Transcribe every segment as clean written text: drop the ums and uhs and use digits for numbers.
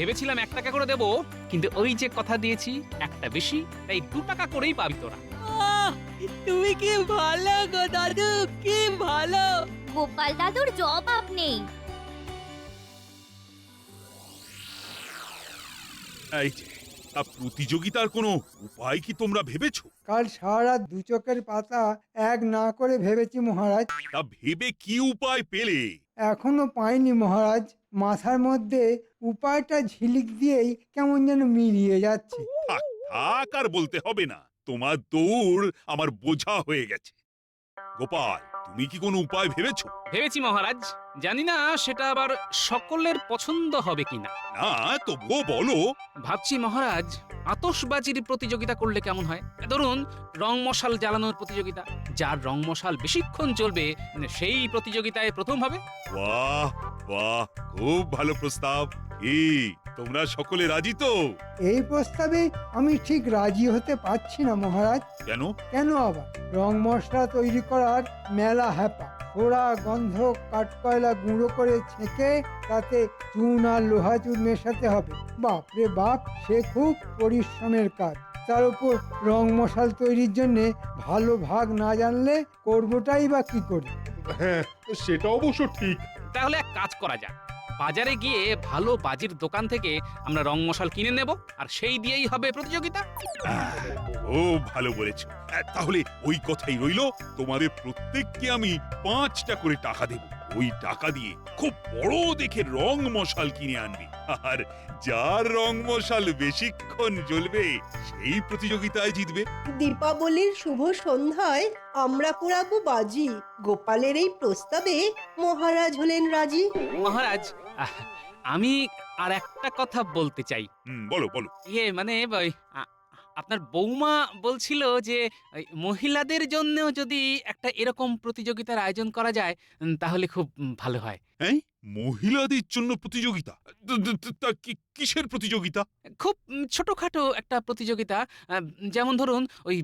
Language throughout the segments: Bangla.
ভেবেছিলাম 1 টাকা করে দেবো, কিন্তু ওই যে কথা দিয়েছি একটা বেশি, তাই 2 টাকা করেই পাবি তোরা। আহ, তুমি কি ভালো গো দাদু, কি ভালো। গোপাল দাদুর জবাব নেই। এই যে, প্রতিযোগিতার কোনো উপায় কি তোমরা ভেবেছো? কাল সারা রাত দু চোখের পাতা এক না করে ভেবেছি মহারাজ। তা ভেবে কি উপায় পেলে? এখনো পাইনি মহারাজ। মাথার মধ্যে উপায়টা ঝিলিক দিয়েই কেমন যেন মিলিয়ে যাচ্ছে। থাক থাক, আর বলতে হবে না। তোমার দৌড় আমার বোঝা হয়ে গেছে। গোপাল, তুমি কি কোনো উপায় ভেবেছো? ভেবেছি মহারাজ, জানি না সেটা আবার সকলের পছন্দ হবে কিনা। না, তবুও বলো। ভাবছি মহারাজ, আতশবাজির প্রতিযোগিতা করলে কেমন হয়? ধরুন রং মশাল জ্বালানোর প্রতিযোগিতা, যার রং মশাল বেশিক্ষণ জ্বলবে সেই প্রতিযোগিতায় প্রথম হবে। বাহ বাহ, খুব ভালো প্রস্তাব। এই, তোমরা সকলে রাজি তো? এই প্রস্তাবে আমি ঠিক রাজি হতে পারছি না মহারাজ। কেন? কেন আবার? রং মশলা তৈরি করার মেলা হ্যাপা। পোড়া গন্ধ কাঠকয়লা গুঁড়ো করে ছেঁকে তাতে চুন আর লোহা চুন মেশাতে হবে। বাপ রে বাপ, সে খুব পরিশ্রমের কাজ। তার উপর রং মশাল তৈরির জন্যে ভালো ভাগ না জানলে করবোটাই বা কি করে? হ্যাঁ, সেটা অবশ্য ঠিক। তাহলে এক কাজ করা যাক, বাজারে গিয়ে ভালো বাজির দোকান থেকে আমরা রং মশাল কিনে নেব, আর সেই দিয়েই হবে প্রতিযোগিতা। ও ভালো বলেছো। তাহলে ওই কথাই রইলো, তোমাদের প্রত্যেককে আমি 5টা করে টাকা দেব। ওই টাকা দিয়ে খুব বড় দেখে রং মশাল কিনে আনবে, আর যার রং মশাল বেশিক্ষণ জ্বলবে সেই প্রতিযোগিতায় জিতবে। দীপাবলির শুভ সন্ধ্যায় আমরা পোড়াবো বাজি। গোপালের এই প্রস্তাবে মহারাজ হলেন রাজি। মহারাজ, আমি আর একটা কথা বলতে চাই। বলো বলো। মানে আপনার বৌমা বলছিল যে মহিলাদের জন্যও যদি একটা এরকম প্রতিযোগিতার আয়োজন করা যায় তাহলে খুব ভালো হয়। হ্যাঁ, মহিলাদের জন্য প্রতিযোগিতা? তা কিসের প্রতিযোগিতা? খুব ছোটখাটো একটা প্রতিযোগিতা, যেমন ধরুন ওই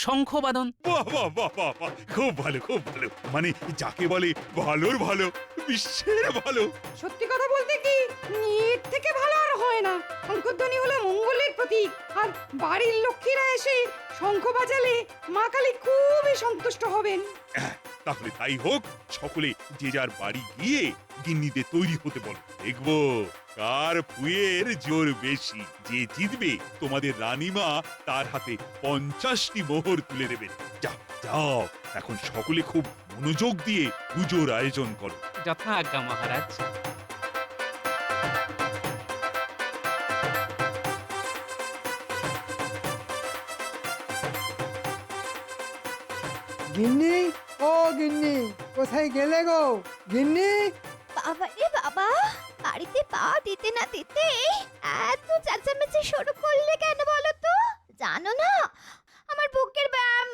শঙ্খবাদন। বাহ বাহ বাহ বাহ বাহ, খুব ভালো খুব ভালো। মানে যাকে বলে ভালোর ভালো, বিশ্বের ভালো। সত্যি কথা বলতে কি, এর থেকে ভালো আর হয় না। শঙ্খধ্বনি হলো মঙ্গলের প্রতীক, আর বাড়ির লক্ষ্মীরা এসে শঙ্খ বাজালে মা কালী খুবই সন্তুষ্ট হবেন। তাহলে তাই হোক, সকলে যে যার বাড়ি গিয়ে গিন্নিদের তৈরি হতে বলো। দেখবো কার ফুয়ের জোর বেশি। যে জিতবে তোমাদের রানীমা তার হাতে 50টি মোহর তুলে দেবেন। যাও যাও, এখন সকলে খুব মনোযোগ দিয়ে পুজোর আয়োজন করো। যথা আজ্ঞা মহারাজ। গিন্নি, ও গিন্নি, কোথায় গেলে গো গিন্নি? বাবা রে বাবা, বাড়িতে পা দিতে না দিতে এত চেঁচামেচি শুরু করলে কেন বলো তো? জানো না আমার বুকের ব্যায়াম,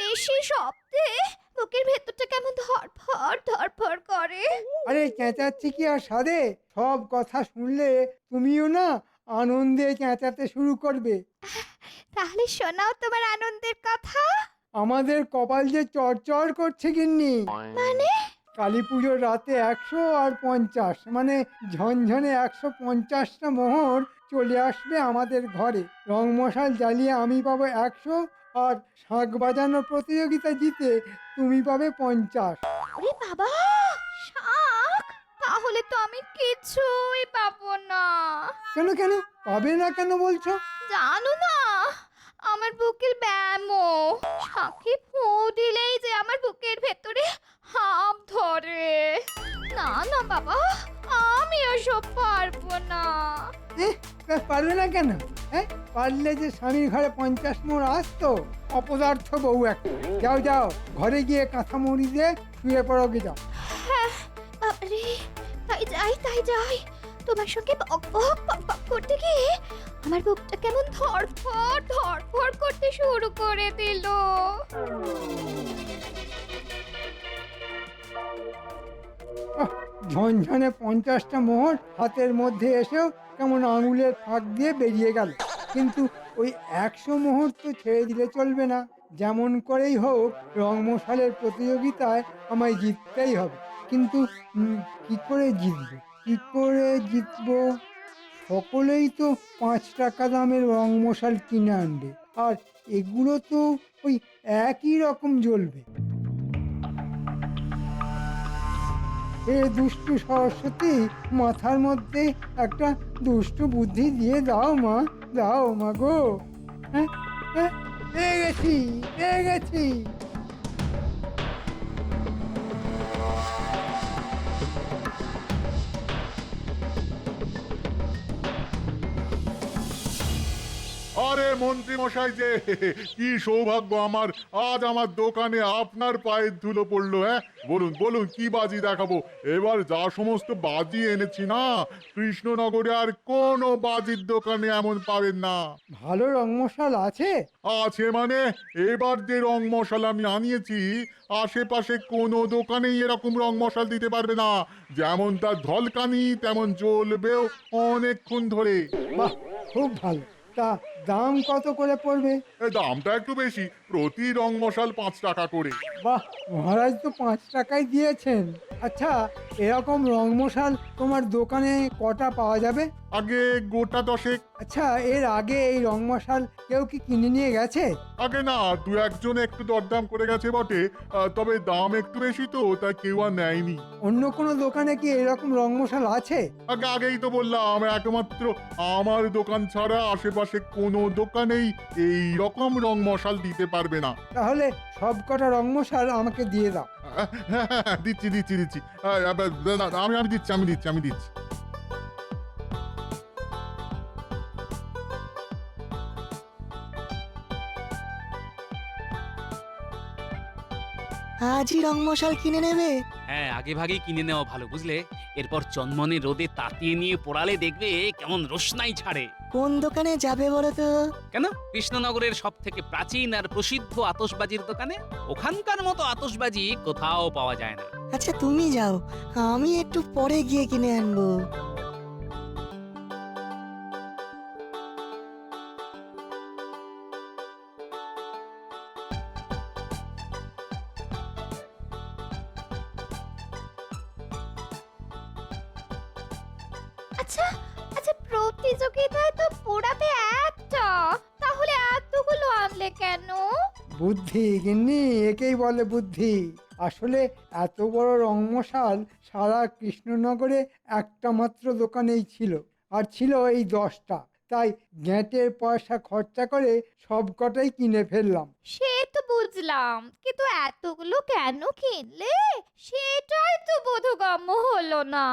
বেশি শব্দে বুকের ভেতরটা কেমন ধরফর ধরফর করে। আরে চেঁচাচ্ছি কি আর সাধে? সব কথা শুনলে তুমিও না আনন্দে চেঁচাতে শুরু করবে। তাহলে শোনাও তোমার আনন্দের কথা। আমাদের কপাল যে চড়চড় করছে গিন্নি। মানে? কালী পুজোর রাতে 100 আর 50, মানে ঝনঝনে 150টা মোহর চলে আসবে আমাদের ঘরে। রং মশাল জ্বালিয়ে আমি পাবো 100, আর শাঁখ বাজানোর প্রতিযোগিতা জিতে তুমি পাবে 50। ওরে বাবা, শাক! তাহলে তো আমি কিছুই পাবো না। কেন কেন পাবে না কেন বলছো? জানো না আমার বুকের ব্যায়াম, শাঁখে ফু দিলেই যে আমার বুকের ভেতরে হাঁপ ধরে। না না বাবা, আমি ওসব পারবো না। পারবে না কেন? হ্যাঁ, পারলে যে স্বামীর ঘরে 50 মোহর আসতো। অপদার্থ বউ একটা। যাও যাও, ঘরে গিয়ে কাঁথা মুড়ি দিয়ে শুয়ে পড়ো গে, যাও। হ্যাঁ বাবারে, তাই যাই তাই যাই। তোমার সঙ্গে বক বক বক বক করতে গিয়ে আমার বুকটা কেমন ধরফর ধরফর করতে শুরু করে দিল। ঝনঝনে 50টা মোহর হাতের মধ্যে এসেও কেমন আঙুলের ফাঁক দিয়ে বেরিয়ে গেল। কিন্তু ওই 100 মোহর তো ছেড়ে দিলে চলবে না। যেমন করেই হোক রং মশালের প্রতিযোগিতায় আমায় জিততেই হবে। কিন্তু কি করে জিতবো? সকলেই তো 5 টাকা দামের রং মশাল কিনে আনবে, আর এগুলো তো ওই একই রকম জ্বলবে। এ দুষ্টু সরস্বতী, মাথার মধ্যে একটা দুষ্টু বুদ্ধি দিয়ে দাও মা, দাও মা গো। হ্যাঁ হ্যাঁ, পেয়ে গেছি পেয়ে গেছি। আরে মন্ত্রী মশাই যে, কি সৌভাগ্য আমার, আজ আমার দোকানে আপনার পায়ের ধুলো পড়লো। হ্যাঁ বলুন বলুন, কি বাজি দেখাবো? এবার যা সমস্ত বাজি এনেছি না, কৃষ্ণনগরে আর কোনো বাজির দোকানে এমন পাবেন না। ভালো রং মশাল আছে? আছে মানে, এবার যে রং মশাল আমি আনিয়েছি, আশেপাশে কোনো দোকানেই এরকম রং মশাল দিতে পারবে না। যেমন তার ঝলকানি, তেমন জ্বলবেও অনেকক্ষণ ধরে। বাহ, খুব ভালো। তা দাম কত করে পড়বে? দামটা একটু বেশি, প্রতি রং মশাল 5 টাকা করে। বাহ, মহারাজ তো 5 টাকায় দিয়েছেন। আচ্ছা, এরকম রং মশাল তোমার দোকানে কটা পাওয়া যাবে? আগে গোটা 10। আচ্ছা, এর আগে এই রং মশাল কেউ কি কিনে নিয়ে গেছে? আগে না, দু একজন একটু দরদাম করে গেছে বটে, তবে দাম একটু বেশি তো, তাই কেউ আর নেয়নি। অন্য কোনো দোকানে কি এরকম রং মশাল আছে? আগেই তো বললাম, একমাত্র আমার দোকান ছাড়া আশেপাশে কোনো দোকানেই এই রকম রং মশাল দিতে পারবে না। তাহলে সব কটা রং মশাল আমাকে দিয়ে দাও। দিচ্ছি দিচ্ছি দিচ্ছি, আমি দিচ্ছি আমি দিচ্ছি আমি দিচ্ছি। আজই রং মশাল কিনে নেবে? হ্যাঁ, আগে ভাগেই কিনে নেওয়া ভালো, বুঝলে? এরপর চন্মনে রোদে তাতিয়ে নিয়ে পোড়ালে দেখবে কেমন রোশনাই ছাড়ে। কোন দোকানে যাবে বলো তো? কেন, কৃষ্ণনগরের সব থেকে প্রাচীন আর প্রসিদ্ধ আতশবাজির দোকানে। ওখানকার মতো আতশবাজি কোথাও পাওয়া যায় না। আচ্ছা তুমি যাও, আমি একটু পরে গিয়ে কিনে আনবো। আচ্ছা আচ্ছা, প্রতিযোগিতায় তো পোড়াবে একটা, তাহলে এতগুলো আনলে কেন? বুদ্ধি গিন্নি, একেই বলে বুদ্ধি। আসলে এত বড় রং মশাল সারা কৃষ্ণনগরে একটা মাত্র দোকানেই ছিল, আর ছিল এই 10টা। তাই গ্যাঁটের পয়সা খরচা করে সব কটাই কিনে ফেললাম। সে তো বুঝলাম, কিন্তু এতগুলো কেন কিনলে সেটাই তো বোধগম্য হলো না।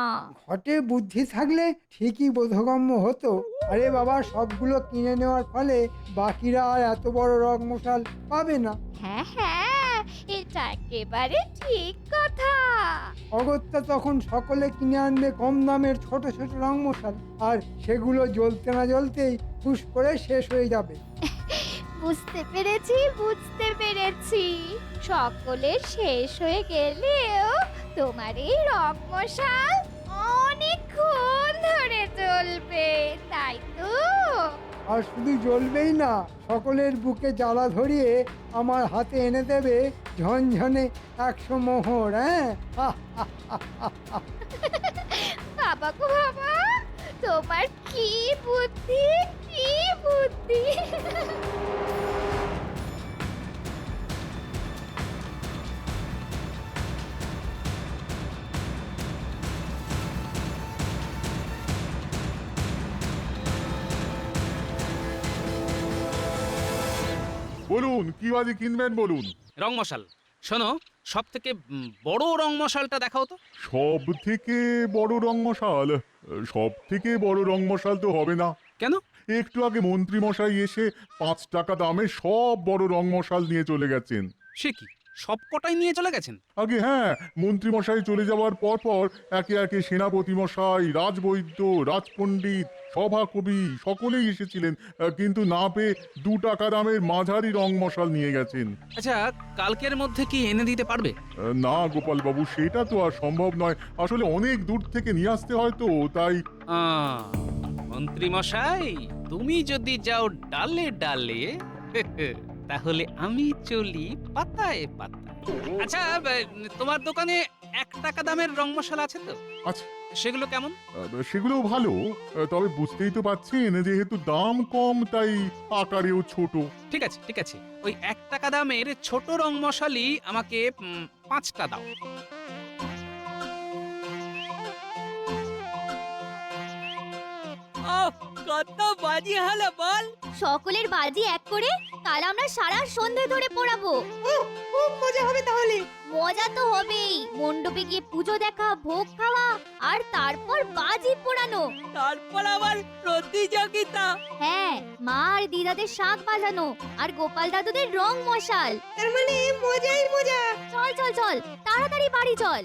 ঘটে বুদ্ধি থাকলে ঠিকই বোধগম্য হতো। আরে বাবা, সবগুলো কিনে নেওয়ার ফলে বাকিরা আর এত বড় রং মশাল পাবে না। হ্যাঁ হ্যাঁ, এটা একেবারে ঠিক কথা। অগত্যা তখন সকলে কিনে আনবে কম দামের ছোট ছোট রং মশাল, আর সেগুলো জ্বলতে না জ্বলতেই ফুস করে শেষ হয়ে যাবে। বুঝতে পেরেছি বুঝতে পেরেছি, সকলের শেষ হয়ে গেলেও তোমার এই রং মশাল অনেকক্ষণ ধরে জ্বলবে, তাই তো? আর শুধু জ্বলবেই না, সকলের বুকে জ্বালা ধরিয়ে আমার হাতে এনে দেবে ঝনঝনে 100 মোহর। হ্যাঁ, বাবা গো বাবা, তোমার কি বুদ্ধি, কি বুদ্ধি! বলুন, কি বাজি কিনবেন বলুন। রং মশাল, শোনো, সব থেকে বড় রং মশালটা দেখাও তো। সব থেকে বড় রং মশাল? সব থেকে বড় রং মশাল তো হবে না। কেন? একটু আগে মন্ত্রী মশাই এসে 5 টাকা দামে সব বড় রং মশাল নিয়ে চলে গেছেন। সে কি, সব কটাই নিয়ে চলে গেছেন? আগে হ্যাঁ, মন্ত্রী মশাই চলে যাওয়ার পর পর একে একে সেনাপতি মশাই, রাজবৈদ্য, রাজপণ্ডিত, সভাকবি সকলেই এসেছিলেন, কিন্তু না পেয়ে 2 টাকা দামের মাঝারি রং মশাল নিয়ে গেছেন। আচ্ছা, কালকের মধ্যে কি এনে দিতে পারবে? না গোপাল বাবু, সেটা তো আর সম্ভব নয়। আসলে অনেক দূর থেকে নিয়ে আসতে হয় তো, তাই। মন্ত্রী মশাই, তুমি যদি যাও ডালে ডালে, তাহলে আমি চলি পাতায় পাতায়। আচ্ছা, তোমার দোকানে 1 টাকা দামের রং মশলা আছে তো? আচ্ছা সেগুলো কেমন? সেগুলো ভালো, তবে বুঝতেই তো পাচ্ছেন যেহেতু দাম কম তাই আকারেও ছোট। ঠিক আছে ঠিক আছে, ওই 1 টাকা দামের ছোট রং মশালই আমাকে 5টা দাও। ও কত বাজি হলো বল। সকলের বাজি এক করে কাল আমরা সারা সন্ধে ধরে পোড়াবো। খুব মজা হবে তাহলে। মজা তো হবেই, মণ্ডপে গিয়ে পুজো দেখা, ভোগ খাওয়া, আর তারপর বাজি পোড়ানো। তারপর আবার প্রতিযোগিতা। হ্যাঁ, মা আর দিদাদের শাঁখ বাজানো, আর গোপাল দাদুদের রং মশাল। তার মানে মজাই মজা। চল চল চল, তাড়াতাড়ি বাড়ি চল।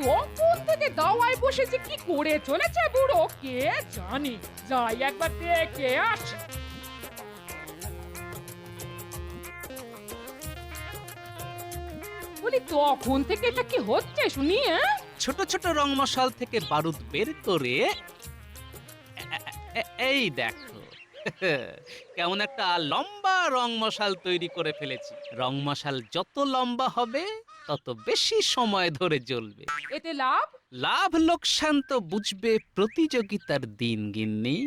তখন থেকে দাওয়ায় বসেছে, কি করে চলেছে বুড়ো কে জানে। যাই একবার দেখে আসি। বলি তখন থেকে এটা কি হচ্ছে শুনি? ছোট ছোট রং মশাল থেকে বারুদ বের করে এই দেখো কেমন একটা লম্বা রং মশাল তৈরি করে ফেলেছি। রং মশাল যত লম্বা হবে তত বেশি সময় ধরে জ্বলবে। এতে লাভ? লাভ লোকসান তো বুঝবে প্রতিযোগিতার দিন গিন্নি।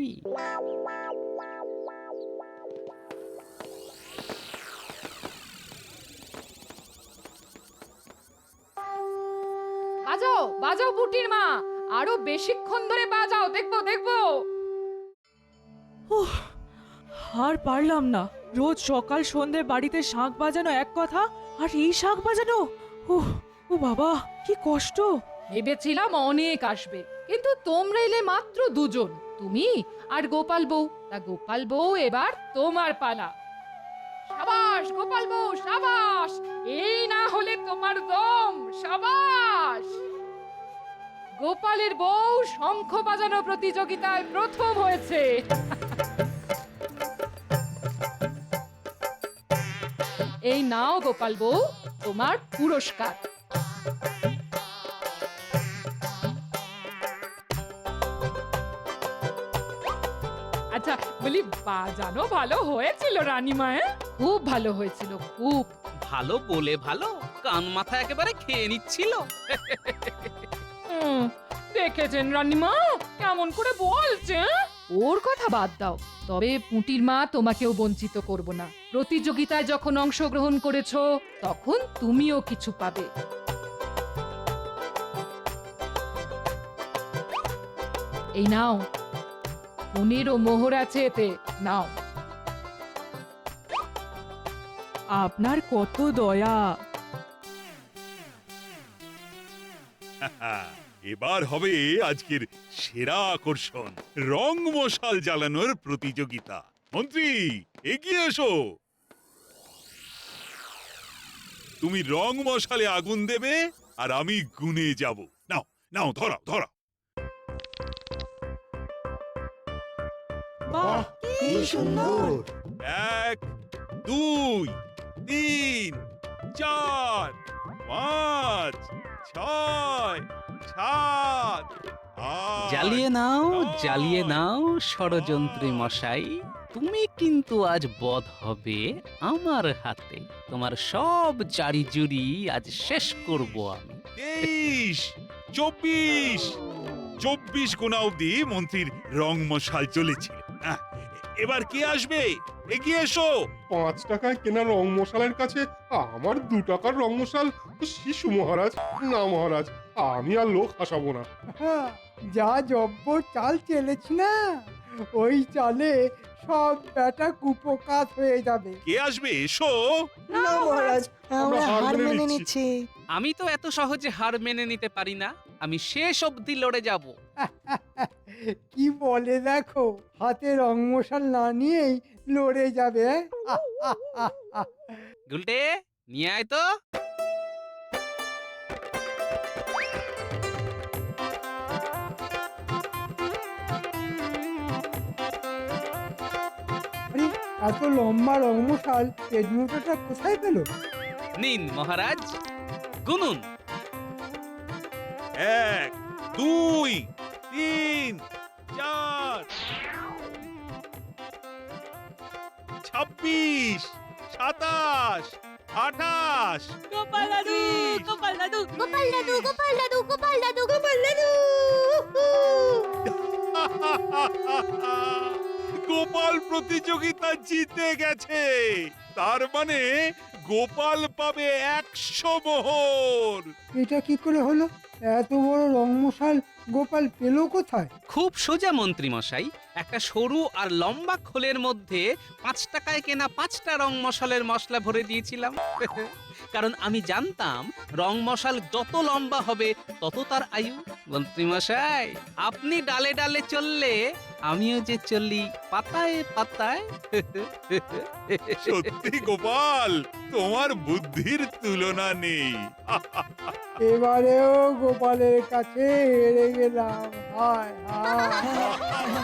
বাজাও বাজাও পুটির মা, আরো বেশিক্ষণ ধরে বাজাও, দেখবো দেখবো। আর পারলাম না, রোজ সকাল সন্ধে বাড়িতে শাঁখ বাজানো এক কথা, আর এই শাঁখ বাজানো, ও বাবা কি কষ্ট। ভেবেছিলাম অনেক আসবে, কিন্তু তোমরা এলে মাত্র 2 জন, তুমি আর গোপাল বউ। তা গোপাল বউ এবার তোমার পালা। সাবাস গোপাল বউ সাবাস, এই না হলে তোমার দম। সাবাস। গোপালের বউ শঙ্খ বাজানো প্রতিযোগিতায় প্রথম হয়েছে। এই নাও গোপাল বউ তোমার পুরস্কার। আচ্ছা বলি, বাজানো ভালো হয়েছিল রানীমা? খুব ভালো হয়েছিল, খুব ভালো বলে ভালো, কান মাথা একেবারে খেয়ে নিচ্ছিল। দেখেছেন রানীমা কেমন করে বলছে? ওর কথা বাদ দাও, তবে পুঁটির মা তোমাকেও বঞ্চিত করব না। প্রতিযোগিতায় যখন অংশগ্রহণ করেছো তখন তুমিও কিছু পাবে। এই নাও, 15 মোহর আছে এতে, নাও। আপনার কত দয়া। এবার হবে আজকের সেরা আকর্ষণ, রং মশাল জ্বালানোর প্রতিযোগিতা। মন্ত্রী এগিয়ে এসো। তুমি রং মশালে আগুন দেবে আর আমি গুনে যাব। নাও নাও, ধরাও ধরাও। বাহ কি সুন্দর। 1 2 3 4 5 6 7 জ্বালিয়ে নাও জ্বালিয়ে নাও ষড়যন্ত্রী মশাই, তুমি কিন্তু আজ বধ হবে আমার হাতে। তোমার সব জারি জুরি আজ শেষ করব আমি। 23 24 24 গোনা অবধি মন্ত্রীর রং মশাল জ্বলেছিল। এবার কে আসবে? এগিয়ে এসো। 5 টাকায় কেনা রং মশালের কাছে আমার 2 টাকার রং মশাল শিশু মহারাজ। না মহারাজ, আমি আর লোক হাসাবো না। যা জব্বর চাল চেলেছি না, ওই চালে সব ব্যাটা কুপোকাত হয়ে যাবে। কে আসবে? এসো। না মহারাজ, আমরা হার মেনে নিচ্ছি। আমি তো এত সহজে হার মেনে নিতে পারি না, আমি শেষ অবধি লড়ে যাব। কি বলে দেখো, হাতে রং মশাল না নিয়েই লড়ে যাবে। গুলটে নিয়ে আয় তো। আরে এত লম্বা রং মশাল পেজমুটোটা কোথায় পেল? নিন মহারাজ, গুনুন। 1 2 3 4 26, 27, 28, গোপাল দাদু গোপাল দাদু গোপাল দাদু গোপাল দাদু গোপাল দাদু গোপাল দাদু গোপাল প্রতিযোগিতা জিতে গেছে। তার মানে গোপাল পাবে 100 মোহর। এটা কি করে হলো? এত বড় রংমশাল গোপাল পেল কোথায়? খুব সোজা মন্ত্রী মশাই, একটা সরু আর লম্বা খোলের মধ্যে 5 টাকায় কেনা 5টা রং মশালের মশলা ভরে দিয়েছিলাম। কারণ আমি জানতাম রং মশাল যত লম্বা হবে তত তার আয়ু। মন্ত্রী মশাই, আপনি ডালে ডালে চললে আমিও যে চলি পাতায় পাতায়। সত্যি গোপাল, তোমার বুদ্ধির তুলনা নেই। এবারেও গোপালের কাছে হেরে গেলাম। হায় হায়।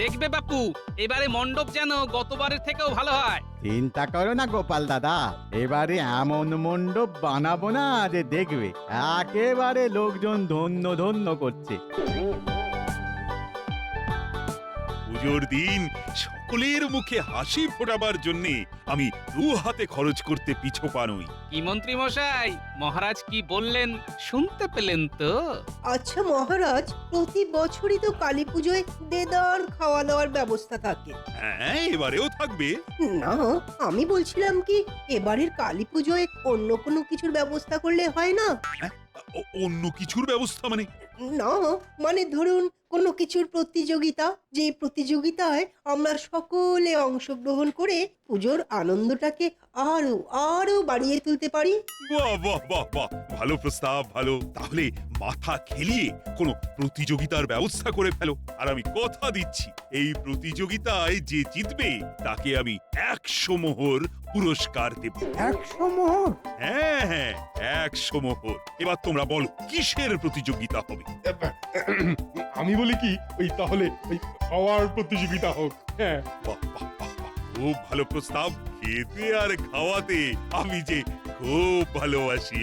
দেখবে বাপু, এবারে মণ্ডপ যেন গতবারের থেকেও ভালো হয়। চিন্তা করো না গোপাল দাদা, এবারে এমন মণ্ডপ বানাবো না যে দেখবে একেবারে লোকজন ধন্য ধন্য করছে। পুজোর দিন সকলের মুখে হাসি ফোটাবার জন্য আমি 2 হাতে খরচ করতে পিছপা নই। কি মন্ত্রী মশাই, মহারাজ কি বললেন শুনতে পেলেন তো? আচ্ছা মহারাজ, প্রতি বছরই তো কালী পুজোয় দেদার খাওয়া দাওয়ার ব্যবস্থা থাকে। হ্যাঁ, এবারেও থাকবে। না, আমি বলছিলাম কি এবারের কালী পুজোয় অন্য কোনো কিছুর ব্যবস্থা করলে হয় না? অন্য কিছুর ব্যবস্থা মানে? না, মানে ধরুন কোনো কিছুর প্রতিযোগিতা, যে প্রতিযোগিতায় আমরা সকলে অংশগ্রহণ করে পুজোর আনন্দটাকে আরো আরো বাড়িয়ে তুলতে পারি। বাহ বাহ বাহ বাহ, ভালো প্রস্তাব, ভালো। তাহলে মাথা খেলিয়ে কোনো প্রতিযোগিতার ব্যবস্থা করে ফেলো। আর আমি কথা দিচ্ছি, এই প্রতিযোগিতায় যে জিতবে তাকে আমি 100 মোহর পুরস্কার দেব। 100 মোহর? হ্যাঁ হ্যাঁ, 100 মোহর। এবার তোমরা বলো কিসের প্রতিযোগিতা হবে? আমি বলি কি, ওই তাহলে ওই খাওয়ার প্রতিযোগিতা হোক। হ্যাঁ, বাহ বাহ বাহ বাহ, খুব ভালো প্রস্তাব। খেতে আর খাওয়াতে আমি যে খুব ভালোবাসি।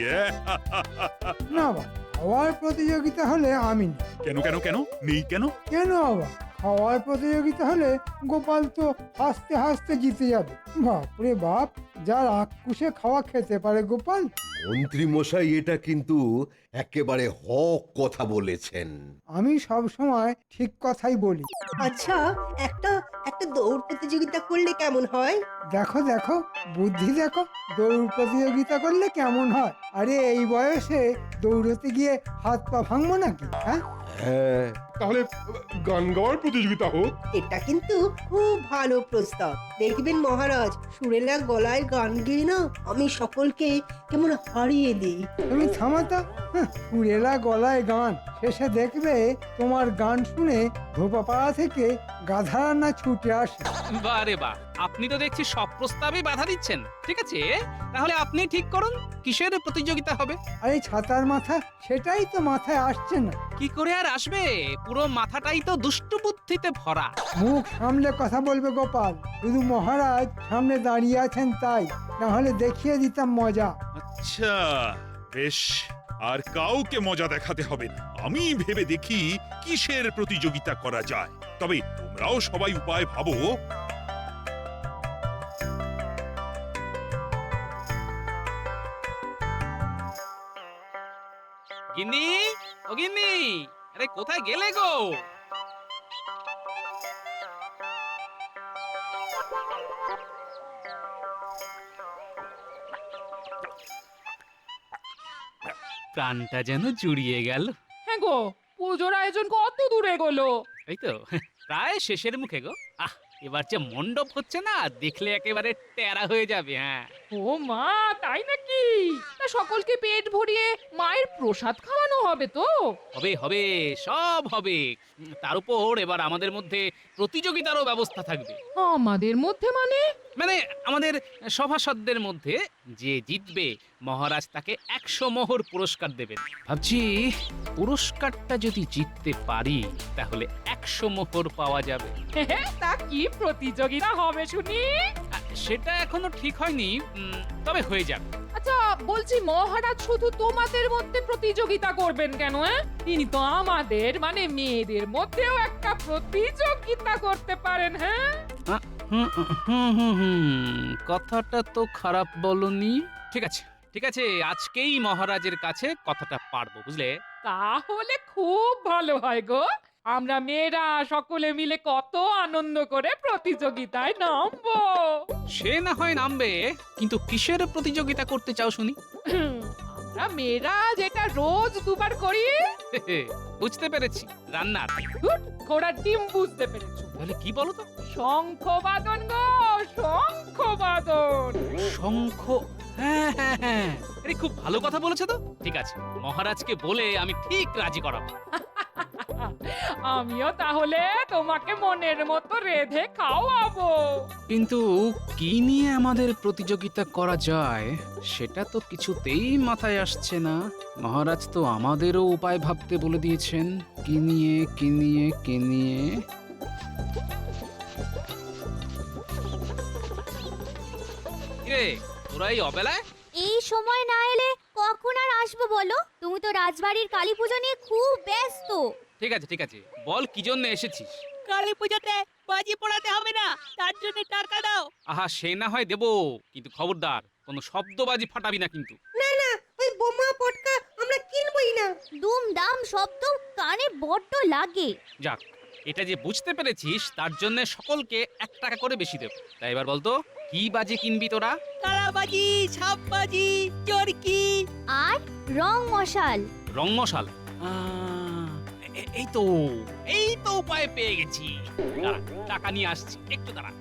না বা, খাওয়ার প্রতিযোগিতা হলে আমি নেই। কেন কেন কেন নেই কেন? কেন আবার? খাওয়ার প্রতিযোগিতা হলে গোপাল তো হাসতে হাসতে জিতে যাবে। বাপরে বাপ, যার আক্কুশে খাওয়া খেতে পারে গোপাল। মন্ত্রী মশাই এটা কিন্তু একেবারে হক কথা বলেছেন। আমি সব সময় ঠিক কথাই বলি। আচ্ছা, একটা একটা দৌড় প্রতিযোগিতা করলে কেমন হয়? দেখো দেখো, বুদ্ধি দেখো, দৌড় প্রতিযোগিতা করলে কেমন হয়? আরে এই বয়সে দৌড়তে গিয়ে হাত পা ভাঙবো নাকি? হ্যাঁ, হ্যাঁ, তাহলে গান গাওয়ার প্রতিযোগিতা হোক। এটা কিন্তু খুব ভালো প্রস্তাব। দেখবেন মহারাজ, সুরেলা গলায় গান গেয়ে না আমি সকলকে কেমন হারিয়ে দিই। তুমি থামাতা। পুরেলা গলায় গান, শেষে দেখবে তোমার গান শুনে ধোপাপাড়া থেকে গাধারান্না ছুটে আসে। বারে বাহ, আপনি তো দেখছি সব প্রস্তাবে বাধা দিচ্ছেন। ঠিক আছে, তাহলে আপনি ঠিক করুন কিসের প্রতিযোগিতা হবে। আরে ছাতার মাথা, সেটাই তো মাথায় আসছে না। কি করে আর আসবে, পুরো মাথাটাই তো দুষ্টু বুদ্ধিতে ভরা। মুখ সামলে কথা বলবে গোপাল, শুধু মহারাজ সামনে দাঁড়িয়ে আছেন তাই, না হলে দেখিয়ে দিতাম মজা। আচ্ছা বেশ, আর কাউকে মজা দেখাতে হবে না। আমি ভেবে দেখি কিসের প্রতিযোগিতা করা যায়। তবে তোমরাও সবাই উপায় ভাবো। গিন্নি, ও গিন্নি, আরে কোথায় গেলে গো? প্রাণটা যেন জুড়িয়ে গেল। হ্যাঁ গো, পুজোর আয়োজন কত দূরে গেলো? এই তো প্রায় শেষের মুখে গো। এবার যে মণ্ডপ হচ্ছে না, দেখলে একেবারে টেরা হয়ে যাবে। হ্যাঁ, ও মা, তাই নাকি? তা সকলকে পেট ভরিয়ে মায়ের প্রসাদ খাওয়ানো হবে তো? হবে হবে, সব হবে। তার উপর এবার আমাদের মধ্যে প্রতিযোগিতারও ব্যবস্থা থাকবে। আমাদের মধ্যে মানে? মানে আমাদের সভাসদদের মধ্যে যে জিতবে মহারাজ তাকে 100 মোহর পুরস্কার দেবেন। ভাবছি পুরস্কারটা যদি জিততে পারি তাহলে 100 মোহর পাওয়া যাবে। তা কি প্রতিযোগিতা হবে শুনি? সেটা এখনো ঠিক হয়নি, তবে হয়ে যাবে। আচ্ছা বলছি মহারাজ শুধু তোমাদের মধ্যে প্রতিযোগিতা করবেন কেন? তিনি তো আমাদের মানে মেয়েদের মধ্যেও একটা প্রতিযোগিতা করতে পারেন। হ্যাঁ হুম, হুম, হুম, হুম, কথাটা তো খারাপ বলনি। ঠিক আছে, ঠিক আছে, আজকেই মহারাজের কাছে কথাটা পারবো, বুঝলে? তাহলে খুব ভালো হয় গো। আমরা মেয়েরা সকলে মিলে কত আনন্দ করে প্রতিযোগিতায় নামবো। সে না হয় নামবে, কিন্তু কিসের প্রতিযোগিতা করতে চাও শুনি? আমরা মেয়েরা যেটা রোজ দুবার করি। বুঝতে পেরেছি, রান্নার। ধুর, ঘোড়ার ডিম বুঝতে পেরেছো। তাহলে কি বলো তো? শঙ্খবাদন গো, শঙ্খবাদন। শঙ্খ, হ্যাঁ হ্যাঁ হ্যাঁ, আরে খুব ভালো কথা বলেছে তো। ঠিক আছে, মহারাজকে বলে আমি ঠিক রাজি করাবো। আমিও তাহলে তোমাকে মনের মতো রেঁধে খাওয়াবো। কিন্তু কি নিয়ে আমাদের প্রতিযোগিতা করা যায় সেটা তো কিছুতেই মাথায় আসছে না। মহারাজ তো আমাদেরও উপায় ভাবতে বলে দিয়েছেন। কি নিয়ে কি নিয়ে কি নিয়ে? কিরে, তোরা এই অবেলায়? এই সময় না এলে কখন আর আসবো বলো? তুমি তো রাজবাড়ির কালী পুজো নিয়ে খুব ব্যস্ত। ঠিক আছে, ঠিক আছে, বল কি জন্য এসেছিস? কালী পুজোতে বাজি পোড়াতে হবে না, তার জন্য টাকা দাও। আহা, সে না হয় দেবো, কিন্তু খবরদার কোনো শব্দবাজি ফাটাবি না কিন্তু। না না, ওই বোমা পটকা আমরা কিনবই না। দুম দাম শব্দ কানে বড্ড লাগে। যাক, এটা যে বুঝতে পেরেছিস তার জন্য সকলকে 1 টাকা করে বেশি দেব। তাই এবার বলতো, কি বাজি কিনবি তোরা? কালাবাজি, ছাপ বাজি, চরকি আর রং মশাল। রং মশাল? এই তো উপায় পেয়ে গেছি। দাঁড়া, টাকা নিয়ে আসছি, একটু দাঁড়া।